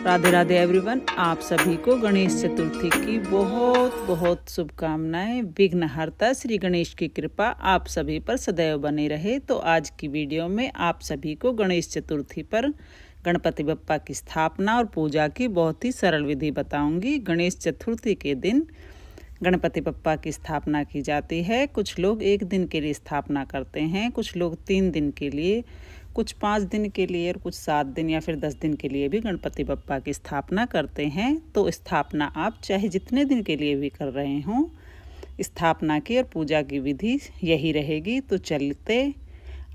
Radhe Radhe everyone. आप सभी को गणेश चतुर्थी की बहुत बहुत शुभकामनाएं। विघ्नहर्ता श्री गणेश की कृपा आप सभी पर सदैव बनी रहे। तो आज की वीडियो में आप सभी को गणेश चतुर्थी पर गणपति बप्पा की स्थापना और पूजा की बहुत ही सरल विधि बताऊंगी। गणेश चतुर्थी के दिन गणपति बप्पा की स्थापना की जाती है। कुछ लोग 1 दिन के लिए स्थापना करते हैं, कुछ लोग 3 दिन के लिए, कुछ 5 दिन के लिए और कुछ 7 दिन या फिर 10 दिन के लिए भी गणपति बप्पा की स्थापना करते हैं। तो स्थापना आप चाहे जितने दिन के लिए भी कर रहे हों, स्थापना की और पूजा की विधि यही रहेगी। तो चलते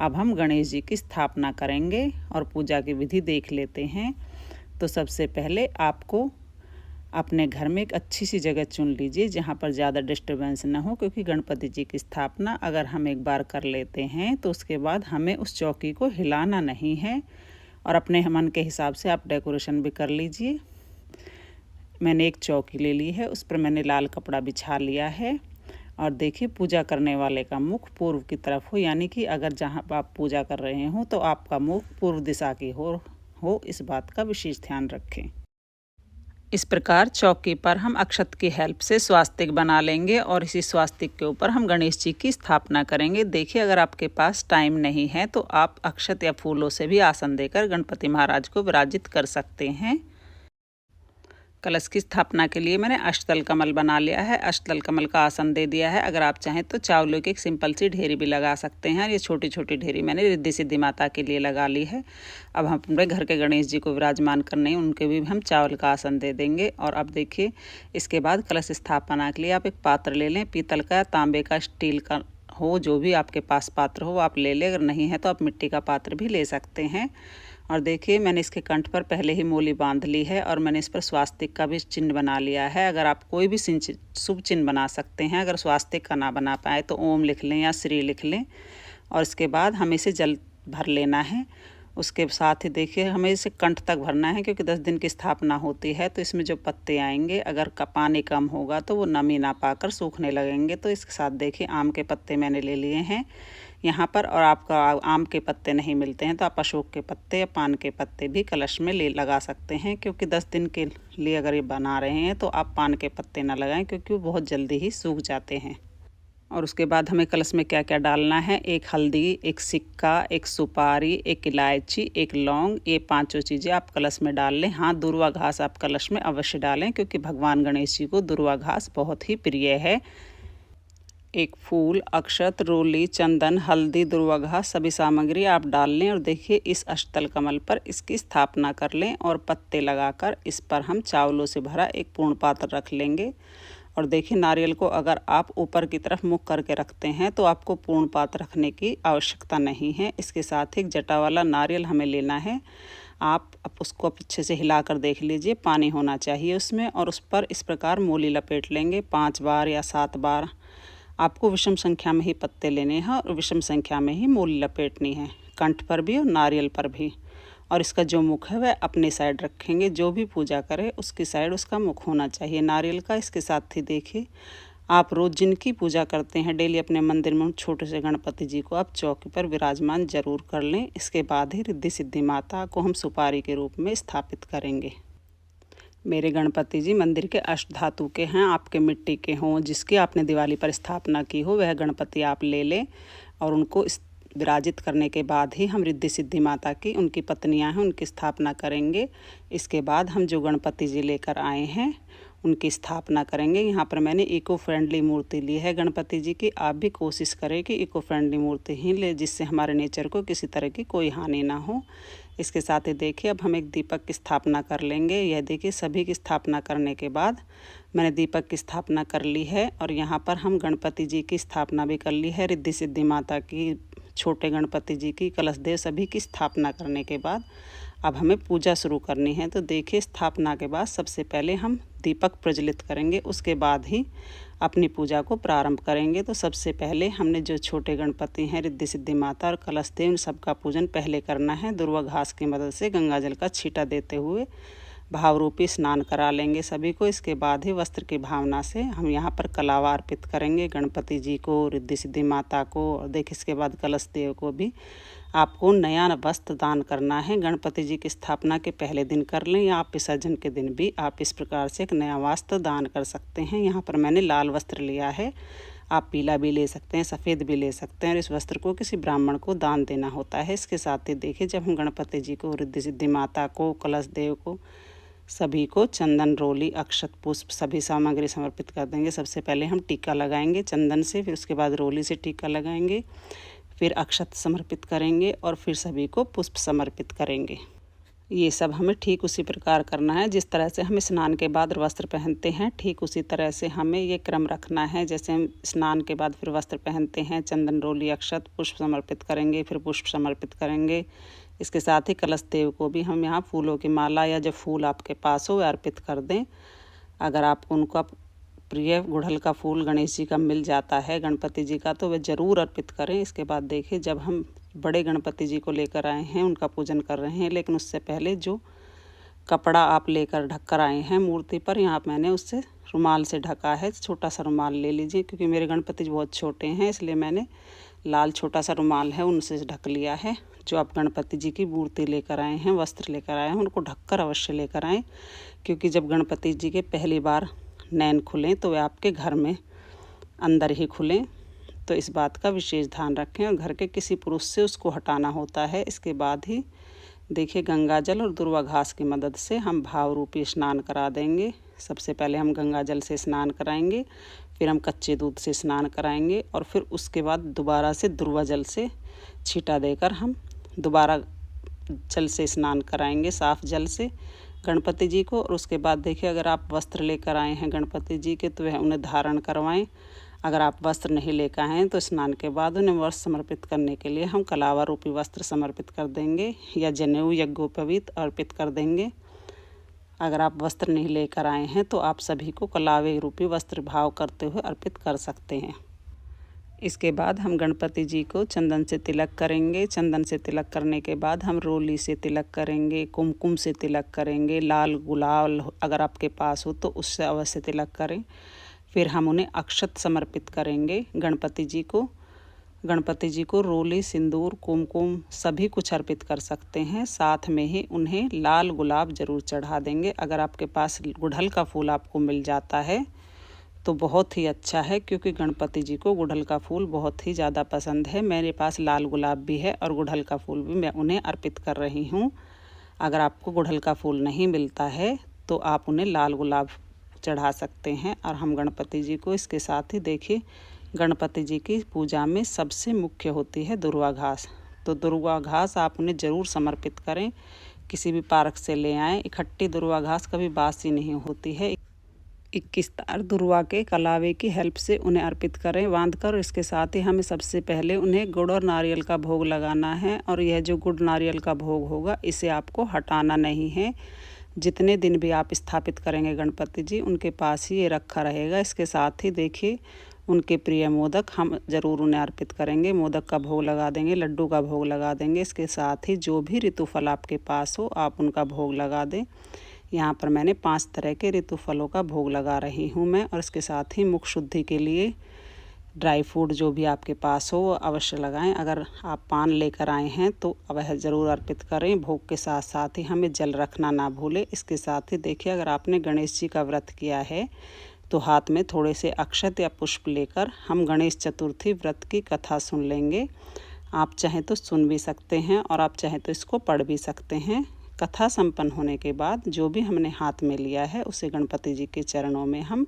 अब हम गणेश जी की स्थापना करेंगे और पूजा की विधि देख लेते हैं। तो सबसे पहले आपको अपने घर में एक अच्छी सी जगह चुन लीजिए जहाँ पर ज़्यादा डिस्टर्बेंस ना हो, क्योंकि गणपति जी की स्थापना अगर हम एक बार कर लेते हैं तो उसके बाद हमें उस चौकी को हिलाना नहीं है। और अपने मन के हिसाब से आप डेकोरेशन भी कर लीजिए। मैंने एक चौकी ले ली है, उस पर मैंने लाल कपड़ा बिछा लिया है। और देखिए, पूजा करने वाले का मुख पूर्व की तरफ हो, यानी कि अगर जहाँ आप पूजा कर रहे हो तो आपका मुख पूर्व दिशा की हो, इस बात का विशेष ध्यान रखें। इस प्रकार चौकी पर हम अक्षत की हेल्प से स्वास्तिक बना लेंगे और इसी स्वास्तिक के ऊपर हम गणेश जी की स्थापना करेंगे। देखिए, अगर आपके पास टाइम नहीं है तो आप अक्षत या फूलों से भी आसन देकर गणपति महाराज को विराजित कर सकते हैं। कलश की स्थापना के लिए मैंने अष्टदल कमल बना लिया है, अष्टदल कमल का आसन दे दिया है। अगर आप चाहें तो चावलों की एक सिंपल सी ढेरी भी लगा सकते हैं। ये छोटी छोटी ढेरी मैंने रिद्धि सिद्धि माता के लिए लगा ली है। अब हम अपने घर के गणेश जी को विराजमान करने उनके भी हम चावल का आसन दे देंगे। और अब देखिए, इसके बाद कलश स्थापना के लिए आप एक पात्र ले लें, पीतल का, तांबे का, स्टील का हो, जो भी आपके पास पात्र हो आप ले लें। अगर नहीं है तो आप मिट्टी का पात्र भी ले सकते हैं। और देखिए, मैंने इसके कंठ पर पहले ही मोली बांध ली है और मैंने इस पर स्वास्तिक का भी चिन्ह बना लिया है। अगर आप कोई भी शुभ चिन्ह बना सकते हैं। अगर स्वास्तिक का ना बना पाए तो ओम लिख लें या श्री लिख लें। और इसके बाद हमें इसे जल भर लेना है। उसके साथ ही देखिए, हमें इसे कंठ तक भरना है, क्योंकि 10 दिन की स्थापना होती है। तो इसमें जो पत्ते आएंगे, अगर पानी कम होगा तो वो नमी ना पाकर सूखने लगेंगे। तो इसके साथ देखिए, आम के पत्ते मैंने ले लिए हैं यहाँ पर। और आपका आम के पत्ते नहीं मिलते हैं तो आप अशोक के पत्ते या पान के पत्ते भी कलश में ले लगा सकते हैं, क्योंकि 10 दिन के लिए अगर ये बना रहे हैं तो आप पान के पत्ते ना लगाएं, क्योंकि वो बहुत जल्दी ही सूख जाते हैं। और उसके बाद हमें कलश में क्या क्या डालना है, एक हल्दी, एक सिक्का, एक सुपारी, एक इलायची, एक लौंग, ये 5 चीज़ें आप कलश में डाल लें। हाँ, दुर्वा घास आप कलश में अवश्य डालें, क्योंकि भगवान गणेश जी को दुर्वा घास बहुत ही प्रिय है। एक फूल, अक्षत, रोली, चंदन, हल्दी, दुर्वा घास, सभी सामग्री आप डाल लें। और देखिए, इस अष्टदल कमल पर इसकी स्थापना कर लें और पत्ते लगाकर इस पर हम चावलों से भरा एक पूर्ण पात्र रख लेंगे। और देखिए, नारियल को अगर आप ऊपर की तरफ मुख करके रखते हैं तो आपको पूर्ण पात्र रखने की आवश्यकता नहीं है। इसके साथ ही एक जटा वाला नारियल हमें लेना है। आप उसको अच्छे से हिलाकर देख लीजिए, पानी होना चाहिए उसमें। और उस पर इस प्रकार मोली लपेट लेंगे 5 बार या 7 बार। आपको विषम संख्या में ही पत्ते लेने हैं और विषम संख्या में ही मोली लपेटनी है, कंठ पर भी और नारियल पर भी। और इसका जो मुख है वह अपनी साइड रखेंगे, जो भी पूजा करे उसकी साइड उसका मुख होना चाहिए नारियल का। इसके साथ ही देखिए, आप रोज़ जिनकी पूजा करते हैं डेली अपने मंदिर में, छोटे से गणपति जी को आप चौकी पर विराजमान जरूर कर लें। इसके बाद ही रिद्धि सिद्धि माता को हम सुपारी के रूप में स्थापित करेंगे। मेरे गणपति जी मंदिर के अष्ट धातु के हैं, आपके मिट्टी के हों, जिसकी आपने दिवाली पर स्थापना की हो वह गणपति आप ले लें। और उनको विराजित करने के बाद ही हम रिद्धि सिद्धि माता की, उनकी पत्नियां हैं, उनकी स्थापना करेंगे। इसके बाद हम जो गणपति जी लेकर आए हैं उनकी स्थापना करेंगे। यहाँ पर मैंने इको फ्रेंडली मूर्ति ली है गणपति जी की। आप भी कोशिश करें कि इको फ्रेंडली मूर्ति ही ले, जिससे हमारे नेचर को किसी तरह की कोई हानि ना हो। इसके साथ ही देखिए, अब हम एक दीपक की स्थापना कर लेंगे। यह देखिए, सभी की स्थापना करने के बाद मैंने दीपक की स्थापना कर ली है। और यहाँ पर हम गणपति जी की स्थापना भी कर ली है, रिद्धि सिद्धि माता की, छोटे गणपति जी की, कलश देव, सभी की स्थापना करने के बाद अब हमें पूजा शुरू करनी है। तो देखिए, स्थापना के बाद सबसे पहले हम दीपक प्रज्वलित करेंगे, उसके बाद ही अपनी पूजा को प्रारंभ करेंगे। तो सबसे पहले हमने जो छोटे गणपति हैं, रिद्धि सिद्धि माता और कलश देव, सबका पूजन पहले करना है। दुर्वा घास की मदद से गंगा जल का छींटा देते हुए भावरूपी स्नान करा लेंगे सभी को। इसके बाद ही वस्त्र की भावना से हम यहाँ पर कलावा अर्पित करेंगे गणपति जी को, रिद्धि सिद्धि माता को, और देखिए इसके बाद कलश देव को भी आपको नया वस्त्र दान करना है। गणपति जी की स्थापना के पहले दिन कर लें या आप विसर्जन के दिन भी आप इस प्रकार से एक नया वस्त्र दान कर सकते हैं। यहाँ पर मैंने लाल वस्त्र लिया है, आप पीला भी ले सकते हैं, सफ़ेद भी ले सकते हैं और इस वस्त्र को किसी ब्राह्मण को दान देना होता है। इसके साथ ही देखिए, जब हम गणपति जी को, रिद्धि सिद्धि माता को, कलश देव को, सभी को चंदन, रोली, अक्षत, पुष्प सभी सामग्री समर्पित कर देंगे। सबसे पहले हम टीका लगाएंगे चंदन से, फिर उसके बाद रोली से टीका लगाएंगे, फिर अक्षत समर्पित करेंगे और फिर सभी को पुष्प समर्पित करेंगे। ये सब हमें ठीक उसी प्रकार करना है जिस तरह से हम स्नान के बाद वस्त्र पहनते हैं, ठीक उसी तरह से हमें ये क्रम रखना है। जैसे हम स्नान के बाद फिर वस्त्र पहनते हैं, चंदन, रोली, अक्षत, पुष्प समर्पित करेंगे, फिर पुष्प समर्पित करेंगे। इसके साथ ही कलश देव को भी हम यहाँ फूलों की माला या जो फूल आपके पास हो वह अर्पित कर दें। अगर आपको उनका प्रिय गुड़हल का फूल गणेश जी का मिल जाता है, गणपति जी का, तो वह ज़रूर अर्पित करें। इसके बाद देखिए, जब हम बड़े गणपति जी को लेकर आए हैं, उनका पूजन कर रहे हैं, लेकिन उससे पहले जो कपड़ा आप लेकर ढक कर आए हैं मूर्ति पर, यहाँ मैंने उससे रुमाल से ढका है। छोटा सा रुमाल ले लीजिए, क्योंकि मेरे गणपति जी बहुत छोटे हैं, इसलिए मैंने लाल छोटा सा रुमाल है उनसे ढक लिया है। जो आप गणपति जी की मूर्ति लेकर आए हैं, वस्त्र लेकर आए हैं, उनको ढककर अवश्य लेकर आएँ, क्योंकि जब गणपति जी के पहली बार नैन खुलें तो वे आपके घर में अंदर ही खुलें। तो इस बात का विशेष ध्यान रखें और घर के किसी पुरुष से उसको हटाना होता है। इसके बाद ही देखिए, गंगा जल और दुर्वा घास की मदद से हम भाव रूपी स्नान करा देंगे। सबसे पहले हम गंगा जल से स्नान कराएंगे, फिर हम कच्चे दूध से स्नान कराएंगे और फिर उसके बाद दोबारा से दुर्वा जल से छींटा देकर हम दोबारा जल से स्नान कराएंगे, साफ जल से गणपति जी को। और उसके बाद देखिए, अगर आप वस्त्र लेकर आए हैं गणपति जी के तो वह उन्हें धारण करवाएं। अगर आप वस्त्र नहीं लेकर आए हैं तो स्नान के बाद उन्हें वस्त्र समर्पित करने के लिए हम कलावा रूपी वस्त्र समर्पित कर देंगे या जनेऊ यज्ञोपवीत अर्पित कर देंगे। अगर आप वस्त्र नहीं लेकर आए हैं तो आप सभी को कलावे रूपी वस्त्र भाव करते हुए अर्पित कर सकते हैं। इसके बाद हम गणपति जी को चंदन से तिलक करेंगे। चंदन से तिलक करने के बाद हम रोली से तिलक करेंगे, कुमकुम से तिलक करेंगे, लाल गुलाल अगर आपके पास हो तो उससे अवश्य तिलक करें। फिर हम उन्हें अक्षत समर्पित करेंगे गणपति जी को। गणपति जी को रोली, सिंदूर, कुमकुम सभी कुछ अर्पित कर सकते हैं। साथ में ही उन्हें लाल गुलाब ज़रूर चढ़ा देंगे। अगर आपके पास गुड़हल का फूल आपको मिल जाता है तो बहुत ही अच्छा है, क्योंकि गणपति जी को गुड़हल का फूल बहुत ही ज़्यादा पसंद है। मेरे पास लाल गुलाब भी है और गुड़हल का फूल भी मैं उन्हें अर्पित कर रही हूँ। अगर आपको गुड़हल का फूल नहीं मिलता है तो आप उन्हें लाल गुलाब चढ़ा सकते हैं। और हम गणपति जी को इसके साथ ही देखिए, गणपति जी की पूजा में सबसे मुख्य होती है दुर्वा घास। तो दुर्वा घास आप उन्हें ज़रूर समर्पित करें, किसी भी पार्क से ले आएँ। इकट्ठी दुर्वा घास कभी बासी नहीं होती है। 21 तार दुर्वा के कलावे की हेल्प से उन्हें अर्पित करें बांधकर। इसके साथ ही हमें सबसे पहले उन्हें गुड़ और नारियल का भोग लगाना है और यह जो गुड़ नारियल का भोग होगा इसे आपको हटाना नहीं है। जितने दिन भी आप स्थापित करेंगे गणपति जी, उनके पास ही ये रखा रहेगा। इसके साथ ही देखिए, उनके प्रिय मोदक हम ज़रूर उन्हें अर्पित करेंगे। मोदक का भोग लगा देंगे, लड्डू का भोग लगा देंगे। इसके साथ ही जो भी ऋतुफल आपके पास हो आप उनका भोग लगा दें। यहाँ पर मैंने 5 तरह के ऋतु फलों का भोग लगा रही हूँ मैं। और इसके साथ ही मुख शुद्धि के लिए ड्राई फ्रूट जो भी आपके पास हो वो अवश्य लगाएं। अगर आप पान लेकर आए हैं तो वह ज़रूर अर्पित करें। भोग के साथ साथ ही हमें जल रखना ना भूलें। इसके साथ ही देखिए, अगर आपने गणेश जी का व्रत किया है तो हाथ में थोड़े से अक्षत या पुष्प लेकर हम गणेश चतुर्थी व्रत की कथा सुन लेंगे। आप चाहें तो सुन भी सकते हैं और आप चाहें तो इसको पढ़ भी सकते हैं। कथा संपन्न होने के बाद जो भी हमने हाथ में लिया है उसे गणपति जी के चरणों में हम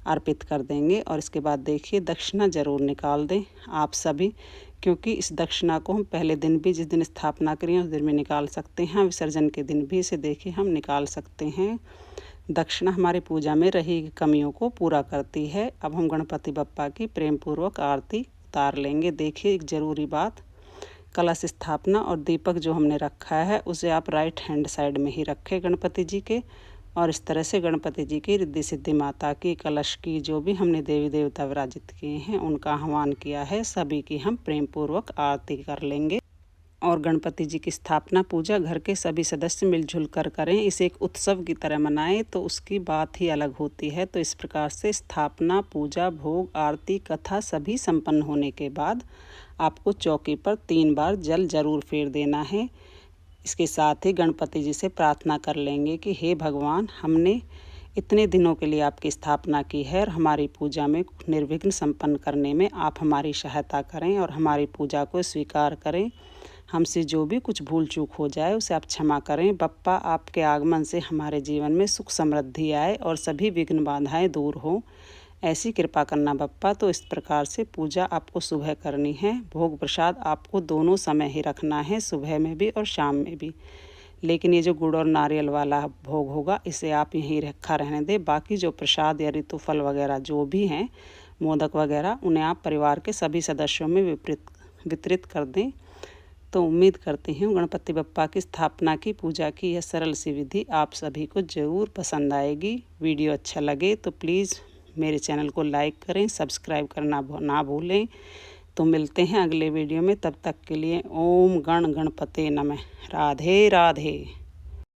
अर्पित कर देंगे। और इसके बाद देखिए, दक्षिणा ज़रूर निकाल दें आप सभी, क्योंकि इस दक्षिणा को हम पहले दिन भी, जिस दिन स्थापना करें उस दिन में निकाल सकते हैं, विसर्जन के दिन भी इसे देखिए हम निकाल सकते हैं। दक्षिणा हमारी पूजा में रही कमियों को पूरा करती है। अब हम गणपति बप्पा की प्रेम पूर्वक आरती उतार लेंगे। देखिए, एक ज़रूरी बात, कलश स्थापना और दीपक जो हमने रखा है उसे आप राइट हैंड साइड में ही रखें गणपति जी के। और इस तरह से गणपति जी की रिद्धि सिद्धि माता की, कलश की, जो भी हमने देवी देवता विराजित किए हैं उनका आह्वान किया है, सभी की हम प्रेम पूर्वक आरती कर लेंगे। और गणपति जी की स्थापना पूजा घर के सभी सदस्य मिलजुल कर करें, इसे एक उत्सव की तरह मनाएं तो उसकी बात ही अलग होती है। तो इस प्रकार से स्थापना, पूजा, भोग, आरती, कथा सभी संपन्न होने के बाद आपको चौकी पर 3 बार जल जरूर फेर देना है। इसके साथ ही गणपति जी से प्रार्थना कर लेंगे कि हे भगवान, हमने इतने दिनों के लिए आपकी स्थापना की है और हमारी पूजा में निर्विघ्न संपन्न करने में आप हमारी सहायता करें और हमारी पूजा को स्वीकार करें। हमसे जो भी कुछ भूल चूक हो जाए उसे आप क्षमा करें। बप्पा, आपके आगमन से हमारे जीवन में सुख समृद्धि आए और सभी विघ्न बाधाएं दूर हों, ऐसी कृपा करना बप्पा। तो इस प्रकार से पूजा आपको सुबह करनी है। भोग प्रसाद आपको दोनों समय ही रखना है, सुबह में भी और शाम में भी। लेकिन ये जो गुड़ और नारियल वाला भोग होगा इसे आप यहीं रखा रहने दें। बाकी जो प्रसाद या ऋतुफल वगैरह जो भी हैं, मोदक वगैरह, उन्हें आप परिवार के सभी सदस्यों में वितरित कर दें। तो उम्मीद करती हूँ गणपति बप्पा की स्थापना की पूजा की यह सरल सी विधि आप सभी को ज़रूर पसंद आएगी। वीडियो अच्छा लगे तो प्लीज़ मेरे चैनल को लाइक करें, सब्सक्राइब करना ना भूलें। तो मिलते हैं अगले वीडियो में, तब तक के लिए ओम गण गणपते नमः। राधे राधे।